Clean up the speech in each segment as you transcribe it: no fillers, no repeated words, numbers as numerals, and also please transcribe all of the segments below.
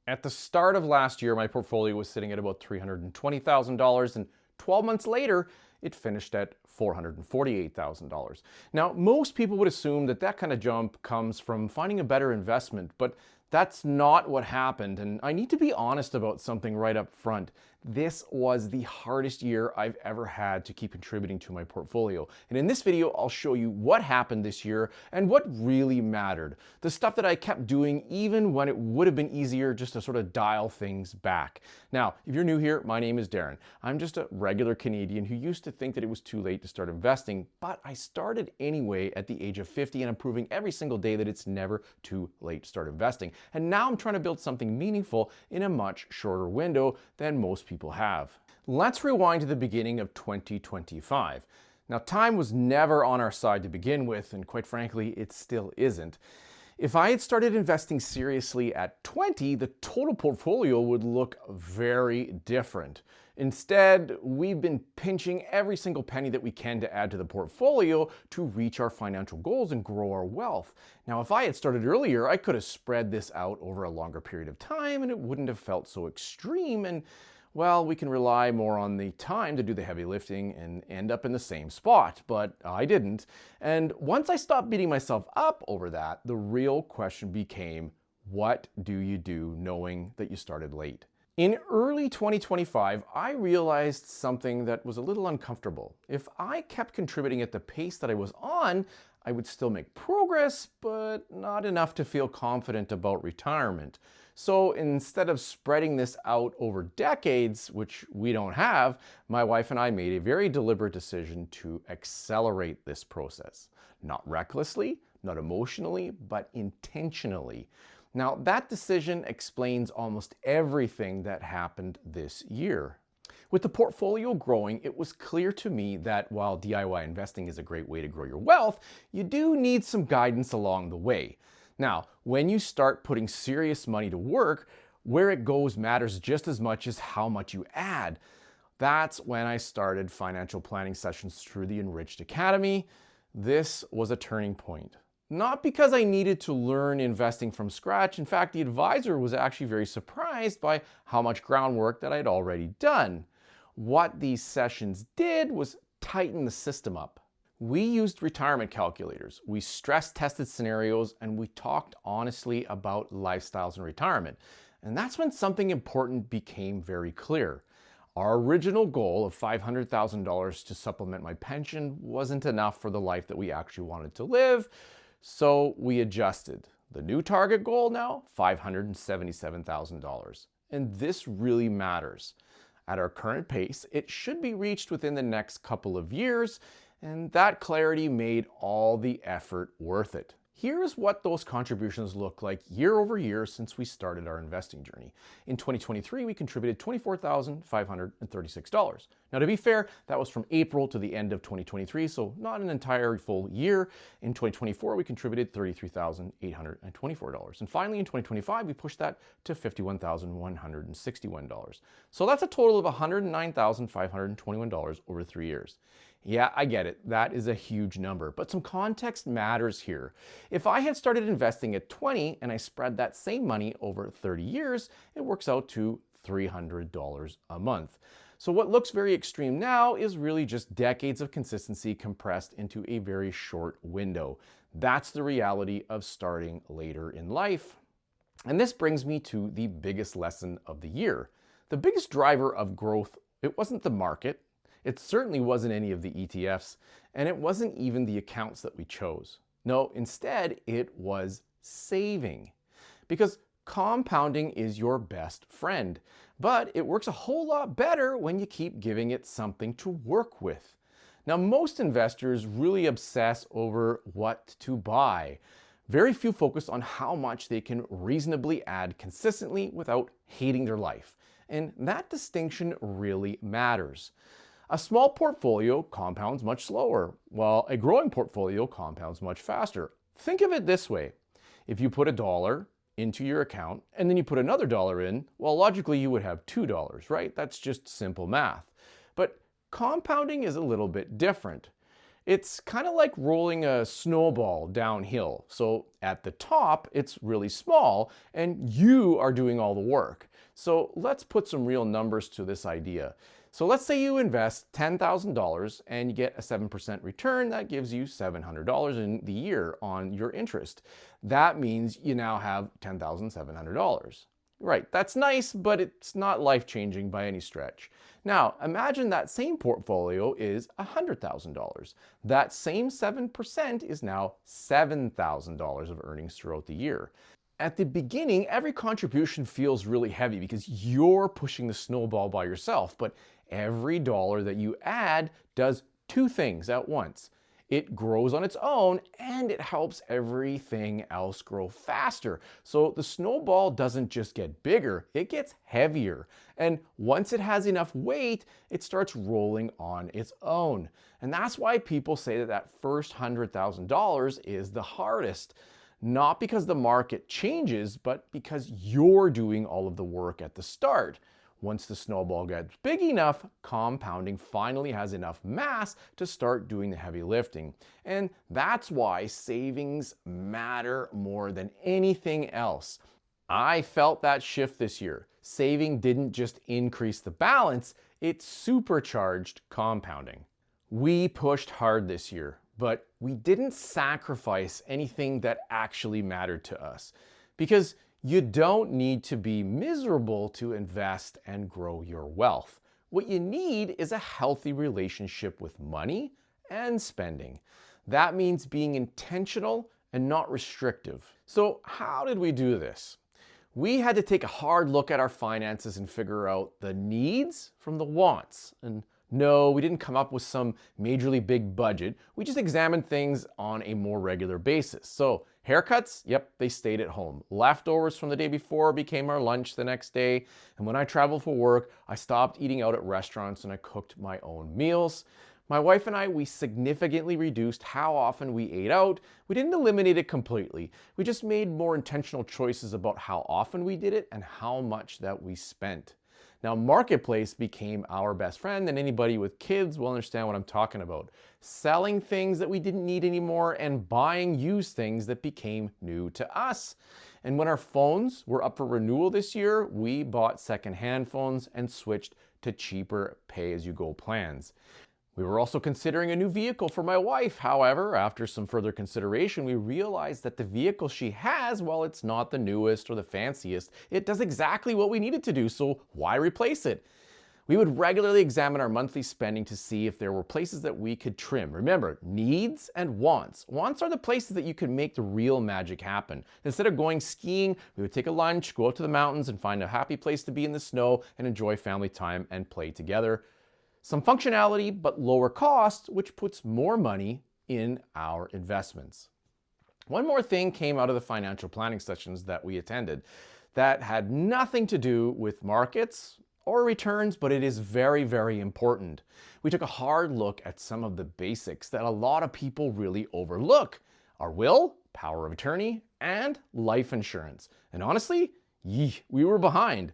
At the start of last year, my portfolio was sitting at about $320,000, and 12 months later, it finished at $448,000. Now, most people would assume that that kind of jump comes from finding a better investment, but that's not what happened, and I need to be honest about something right up front. This was the hardest year I've ever had to keep contributing to my portfolio. And in this video, I'll show you what happened this year and what really mattered. The stuff that I kept doing even when it would have been easier just to sort of dial things back. Now, if you're new here, my name is Darren. I'm just a regular Canadian who used to think that it was too late to start investing, but I started anyway at the age of 50, and I'm proving every single day that it's never too late to start investing. And now I'm trying to build something meaningful in a much shorter window than most people have. Let's rewind to the beginning of 2025. Now, time was never on our side to begin with, and quite frankly, it still isn't. If I had started investing seriously at 20, the total portfolio would look very different. Instead, we've been pinching every single penny that we can to add to the portfolio to reach our financial goals and grow our wealth. Now, if I had started earlier, I could have spread this out over a longer period of time and it wouldn't have felt so extreme, and well, we can rely more on the time to do the heavy lifting and end up in the same spot, but I didn't. And once I stopped beating myself up over that, the real question became, what do you do knowing that you started late? In early 2025, I realized something that was a little uncomfortable. If I kept contributing at the pace that I was on, I would still make progress, but not enough to feel confident about retirement. So instead of spreading this out over decades, which we don't have, my wife and I made a very deliberate decision to accelerate this process. Not recklessly, not emotionally, but intentionally. Now, that decision explains almost everything that happened this year. With the portfolio growing, it was clear to me that while DIY investing is a great way to grow your wealth, you do need some guidance along the way. Now, when you start putting serious money to work, where it goes matters just as much as how much you add. That's when I started financial planning sessions through the Enriched Academy. This was a turning point. Not because I needed to learn investing from scratch. In fact, the advisor was actually very surprised by how much groundwork that I'd already done. What these sessions did was tighten the system up. We used retirement calculators, we stress tested scenarios, and we talked honestly about lifestyles and retirement. And that's when something important became very clear. Our original goal of $500,000 to supplement my pension wasn't enough for the life that we actually wanted to live, so we adjusted. The new target goal now, $577,000. And this really matters. At our current pace, it should be reached within the next couple of years, and that clarity made all the effort worth it. Here's what those contributions look like year over year since we started our investing journey. In 2023, we contributed $24,536. Now, to be fair, that was from April to the end of 2023, so not an entire full year. In 2024, we contributed $33,824. And finally, in 2025, we pushed that to $51,161. So that's a total of $109,521 over 3 years. Yeah, I get it. That is a huge number, but some context matters here. If I had started investing at 20 and I spread that same money over 30 years, it works out to $300 a month. So what looks very extreme now is really just decades of consistency compressed into a very short window. That's the reality of starting later in life. And this brings me to the biggest lesson of the year. The biggest driver of growth, it wasn't the market. It certainly wasn't any of the ETFs, and it wasn't even the accounts that we chose. No, instead, it was saving. Because compounding is your best friend, but it works a whole lot better when you keep giving it something to work with. Now, most investors really obsess over what to buy. Very few focus on how much they can reasonably add consistently without hating their life. And that distinction really matters. A small portfolio compounds much slower, while a growing portfolio compounds much faster. Think of it this way. If you put $1 into your account and then you put another dollar in, well, logically you would have $2, right? That's just simple math. But compounding is a little bit different. It's kind of like rolling a snowball downhill. So at the top, it's really small and you are doing all the work. So let's put some real numbers to this idea. So let's say you invest $10,000 and you get a 7% return. That gives you $700 in the year on your interest. That means you now have $10,700. Right, that's nice, but it's not life-changing by any stretch. Now, imagine that same portfolio is $100,000. That same 7% is now $7,000 of earnings throughout the year. At the beginning, every contribution feels really heavy because you're pushing the snowball by yourself, but every dollar that you add does two things at once. It grows on its own and it helps everything else grow faster. So the snowball doesn't just get bigger, it gets heavier. And once it has enough weight, it starts rolling on its own. And that's why people say that that first $100,000 is the hardest. Not because the market changes, but because you're doing all of the work at the start. Once the snowball gets big enough, compounding finally has enough mass to start doing the heavy lifting. And that's why savings matter more than anything else. I felt that shift this year. Saving didn't just increase the balance, it supercharged compounding. We pushed hard this year, but we didn't sacrifice anything that actually mattered to us. Because you don't need to be miserable to invest and grow your wealth. What you need is a healthy relationship with money and spending. That means being intentional and not restrictive. So how did we do this? We had to take a hard look at our finances and figure out the needs from the wants. And no, we didn't come up with some majorly big budget. We just examined things on a more regular basis. So haircuts, yep, they stayed at home. Leftovers from the day before became our lunch the next day. And when I traveled for work, I stopped eating out at restaurants and I cooked my own meals. My wife and I, we significantly reduced how often we ate out. We didn't eliminate it completely. We just made more intentional choices about how often we did it and how much that we spent. Now, Marketplace became our best friend, and anybody with kids will understand what I'm talking about. Selling things that we didn't need anymore and buying used things that became new to us. And when our phones were up for renewal this year, we bought secondhand phones and switched to cheaper pay-as-you-go plans. We were also considering a new vehicle for my wife. However, after some further consideration, we realized that the vehicle she has, while it's not the newest or the fanciest, it does exactly what we need it to do, so why replace it? We would regularly examine our monthly spending to see if there were places that we could trim. Remember, needs and wants. Wants are the places that you can make the real magic happen. Instead of going skiing, we would take a lunch, go out to the mountains, and find a happy place to be in the snow and enjoy family time and play together. Some functionality, but lower cost, which puts more money in our investments. One more thing came out of the financial planning sessions that we attended that had nothing to do with markets or returns, but it is very, very important. We took a hard look at some of the basics that a lot of people really overlook. Our will, power of attorney, and life insurance. And honestly, we were behind.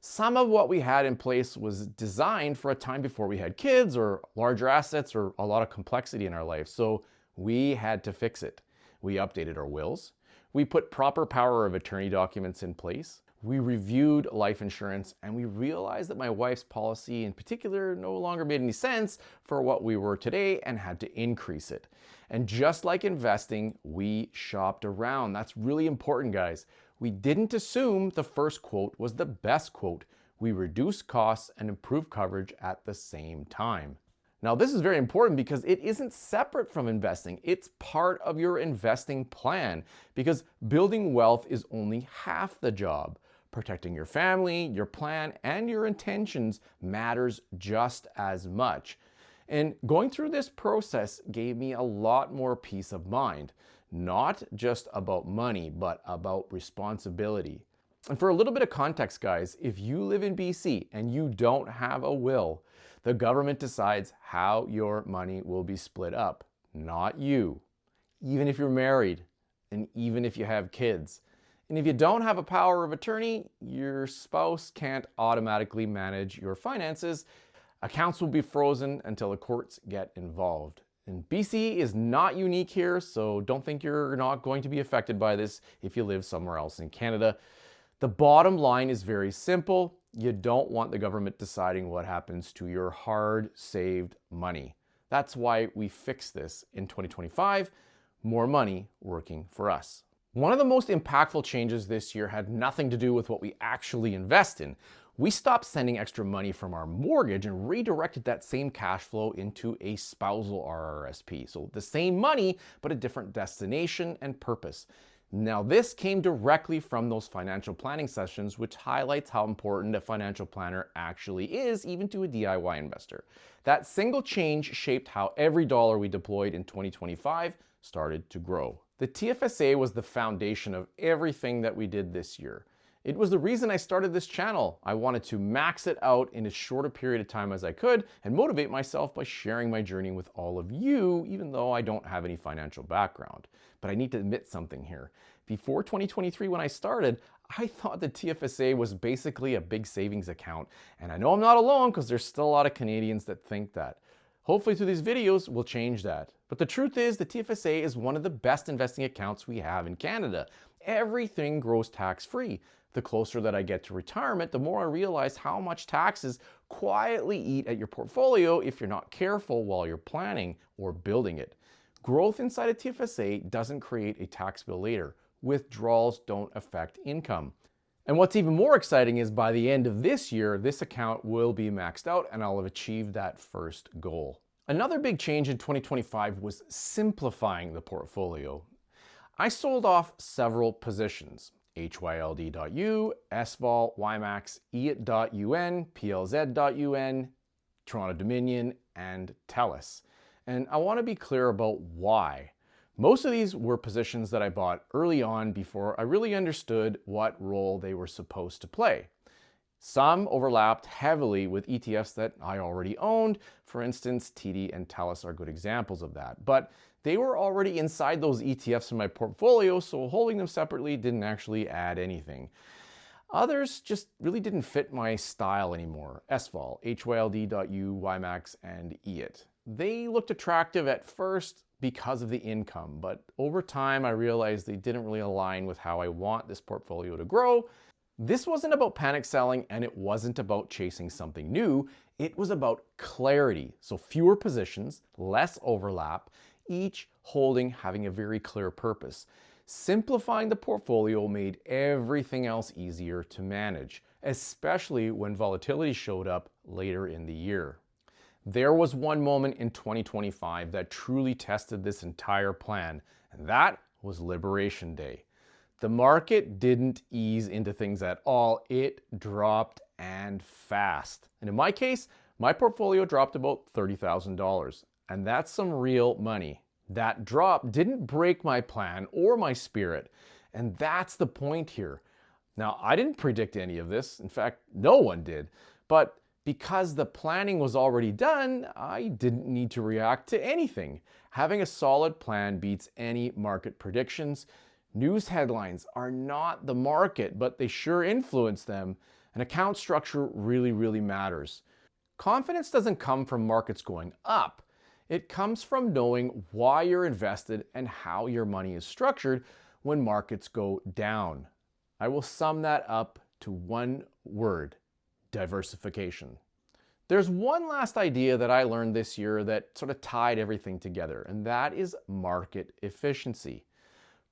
Some of what we had in place was designed for a time before we had kids or larger assets or a lot of complexity in our life. So we had to fix it. We updated our wills. We put proper power of attorney documents in place. We reviewed life insurance and we realized that my wife's policy in particular no longer made any sense for what we were today and had to increase it. And just like investing, we shopped around. That's really important, guys. We didn't assume the first quote was the best quote. We reduced costs and improved coverage at the same time. Now, this is very important because it isn't separate from investing. It's part of your investing plan because building wealth is only half the job. Protecting your family, your plan, and your intentions matters just as much. And going through this process gave me a lot more peace of mind. Not just about money, but about responsibility. And for a little bit of context, guys, if you live in BC and you don't have a will, the government decides how your money will be split up, not you. Even if you're married and even if you have kids. And if you don't have a power of attorney, your spouse can't automatically manage your finances. Accounts will be frozen until the courts get involved. And BC is not unique here, so don't think you're not going to be affected by this if you live somewhere else in Canada. The bottom line is very simple. You don't want the government deciding what happens to your hard-saved money. That's why we fixed this in 2025. More money working for us. One of the most impactful changes this year had nothing to do with what we actually invest in. We stopped sending extra money from our mortgage and redirected that same cash flow into a spousal RRSP. So the same money, but a different destination and purpose. Now, this came directly from those financial planning sessions, which highlights how important a financial planner actually is, even to a DIY investor. That single change shaped how every dollar we deployed in 2025 started to grow. The TFSA was the foundation of everything that we did this year. It was the reason I started this channel. I wanted to max it out in as short a period of time as I could and motivate myself by sharing my journey with all of you, even though I don't have any financial background. But I need to admit something here. Before 2023, when I started, I thought the TFSA was basically a big savings account. And I know I'm not alone because there's still a lot of Canadians that think that. Hopefully through these videos, we'll change that. But the truth is, the TFSA is one of the best investing accounts we have in Canada. Everything grows tax-free. The closer that I get to retirement, the more I realize how much taxes quietly eat at your portfolio if you're not careful while you're planning or building it. Growth inside a TFSA doesn't create a tax bill later. Withdrawals don't affect income. And what's even more exciting is by the end of this year, this account will be maxed out and I'll have achieved that first goal. Another big change in 2025 was simplifying the portfolio. I sold off several positions. HYLD.U, SVOL, YMAX, EAT.UN, PLZ.UN, Toronto Dominion, and TELUS. And I want to be clear about why. Most of these were positions that I bought early on before I really understood what role they were supposed to play. Some overlapped heavily with ETFs that I already owned. For instance, TD and TELUS are good examples of that. But they were already inside those ETFs in my portfolio, so holding them separately didn't actually add anything. Others just really didn't fit my style anymore. SVOL, HYLD.U, YMAX, and EAT. They looked attractive at first because of the income, but over time I realized they didn't really align with how I want this portfolio to grow. This wasn't about panic selling and it wasn't about chasing something new. It was about clarity. So fewer positions, less overlap, each holding having a very clear purpose. Simplifying the portfolio made everything else easier to manage, especially when volatility showed up later in the year. There was one moment in 2025 that truly tested this entire plan, and that was Liberation Day. The market didn't ease into things at all. It dropped and fast. And in my case, my portfolio dropped about $30,000. And that's some real money. That drop didn't break my plan or my spirit. And that's the point here. Now, I didn't predict any of this. In fact, no one did. But because the planning was already done, I didn't need to react to anything. Having a solid plan beats any market predictions. News headlines are not the market, but they sure influence them. And account structure really matters. Confidence doesn't come from markets going up. It comes from knowing why you're invested and how your money is structured when markets go down. I will sum that up to one word: diversification. There's one last idea that I learned this year that sort of tied everything together, and that is market efficiency.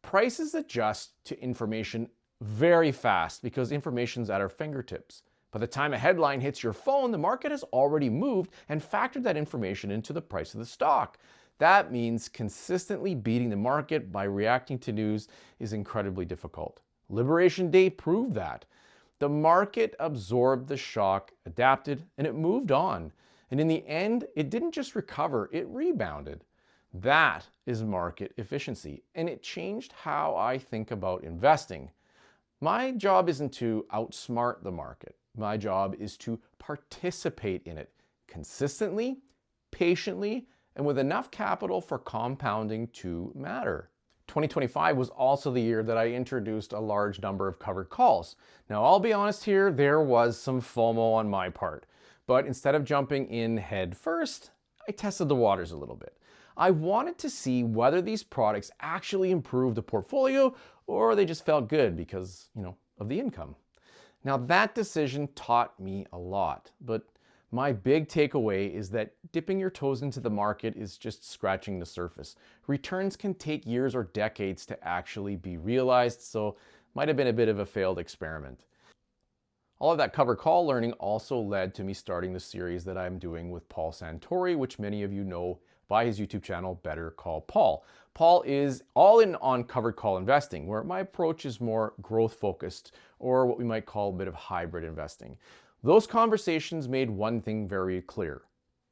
Prices adjust to information very fast because information's at our fingertips. By the time a headline hits your phone, the market has already moved and factored that information into the price of the stock. That means consistently beating the market by reacting to news is incredibly difficult. Liberation Day proved that. The market absorbed the shock, adapted, and it moved on. And in the end, it didn't just recover, it rebounded. That is market efficiency, and it changed how I think about investing. My job isn't to outsmart the market. My job is to participate in it consistently, patiently, and with enough capital for compounding to matter. 2025 was also the year that I introduced a large number of covered calls. Now, I'll be honest here, there was some FOMO on my part, but instead of jumping in head first, I tested the waters a little bit. I wanted to see whether these products actually improved the portfolio or they just felt good because, of the income. Now that decision taught me a lot, but my big takeaway is that dipping your toes into the market is just scratching the surface. Returns can take years or decades to actually be realized, so might have been a bit of a failed experiment. All of that covered call learning also led to me starting the series that I'm doing with Paul Santori, which many of you know by his YouTube channel, Better Call Paul. Paul is all in on covered call investing, where my approach is more growth focused, or what we might call a bit of hybrid investing. Those conversations made one thing very clear.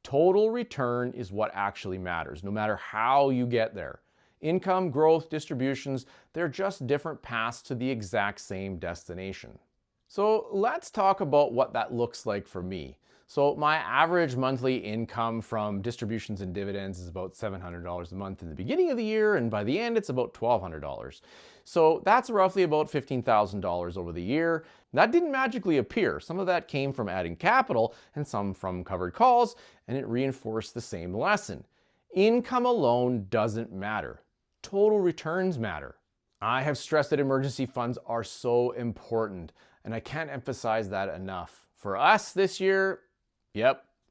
Total return is what actually matters, no matter how you get there. Income, growth, distributions, they're just different paths to the exact same destination. So let's talk about what that looks like for me. So my average monthly income from distributions and dividends is about $700 a month in the beginning of the year, and by the end it's about $1,200. So that's roughly about $15,000 over the year. That didn't magically appear. Some of that came from adding capital and some from covered calls, and it reinforced the same lesson. Income alone doesn't matter. Total returns matter. I have stressed that emergency funds are so important, and I can't emphasize that enough. For us this year,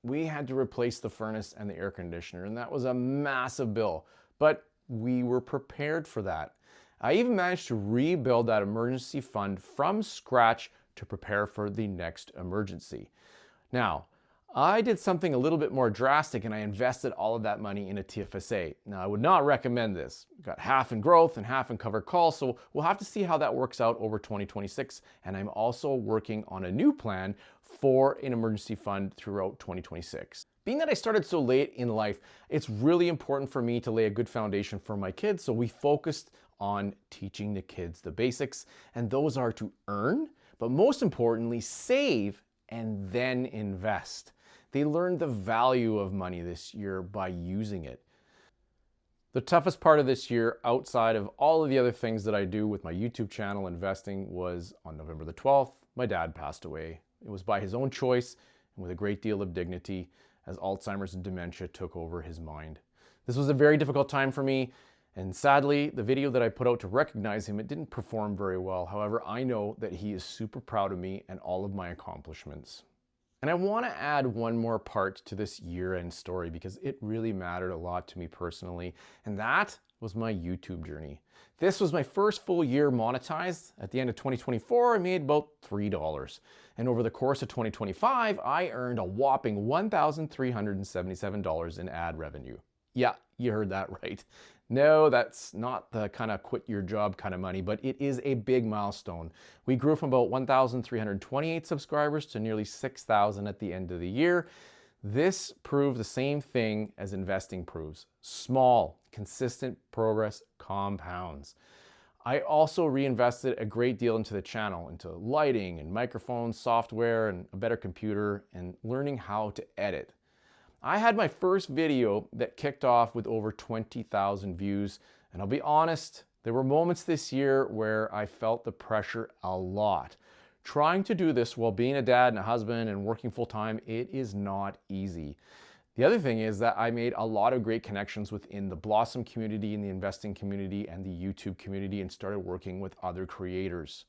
we had to replace the furnace and the air conditioner, and that was a massive bill, but we were prepared for that. I even managed to rebuild that emergency fund from scratch to prepare for the next emergency. Now, I did something a little bit more drastic, and I invested all of that money in a TFSA. Now, I would not recommend this. Got half in growth and half in covered calls, so we'll have to see how that works out over 2026. And I'm also working on a new plan for an emergency fund throughout 2026. Being that I started so late in life, it's really important for me to lay a good foundation for my kids, so we focused on teaching the kids the basics, and those are to earn, but most importantly, save and then invest. They learned the value of money this year by using it. The toughest part of this year, outside of all of the other things that I do with my YouTube channel investing, was on November the 12th, my dad passed away. It was by his own choice and with a great deal of dignity, as Alzheimer's and dementia took over his mind. This was a very difficult time for me, and sadly, the video that I put out to recognize him, it didn't perform very well. However, I know that he is super proud of me and all of my accomplishments. And I want to add one more part to this year-end story because it really mattered a lot to me personally, and that was my YouTube journey. This was my first full year monetized. At the end of 2024, I made about $3. And over the course of 2025, I earned a whopping $1,377 in ad revenue. Yeah, you heard that right. No, that's not the kind of quit your job kind of money, but it is a big milestone. We grew from about 1,328 subscribers to nearly 6,000 at the end of the year. This proved the same thing as investing proves. Small, consistent progress compounds. I also reinvested a great deal into the channel, into lighting and microphones, software, and a better computer, and learning how to edit. I had my first video that kicked off with over 20,000 views, and I'll be honest, there were moments this year where I felt the pressure a lot. Trying to do this while being a dad and a husband and working full-time, it is not easy. The other thing is that I made a lot of great connections within the Blossom community, and the investing community, and the YouTube community, and started working with other creators.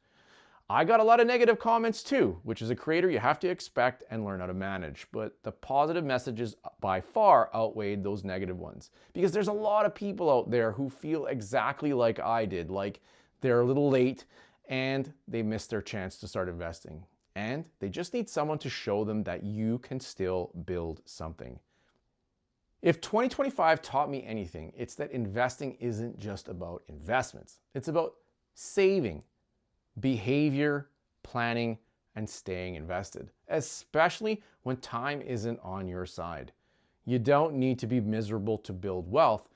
I got a lot of negative comments too, which as a creator you have to expect and learn how to manage. But the positive messages by far outweighed those negative ones, because there's a lot of people out there who feel exactly like I did, like they're a little late and they missed their chance to start investing. And they just need someone to show them that you can still build something. If 2025 taught me anything, it's that investing isn't just about investments. It's about saving, behavior, planning, and staying invested, especially when time isn't on your side. You don't need to be miserable to build wealth.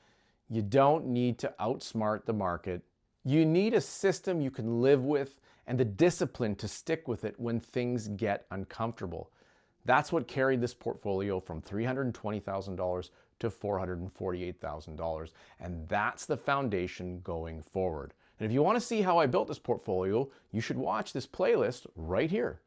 You don't need to outsmart the market. You need a system you can live with and the discipline to stick with it when things get uncomfortable. That's what carried this portfolio from $320,000 to $448,000, and that's the foundation going forward. And if you want to see how I built this portfolio, you should watch this playlist right here.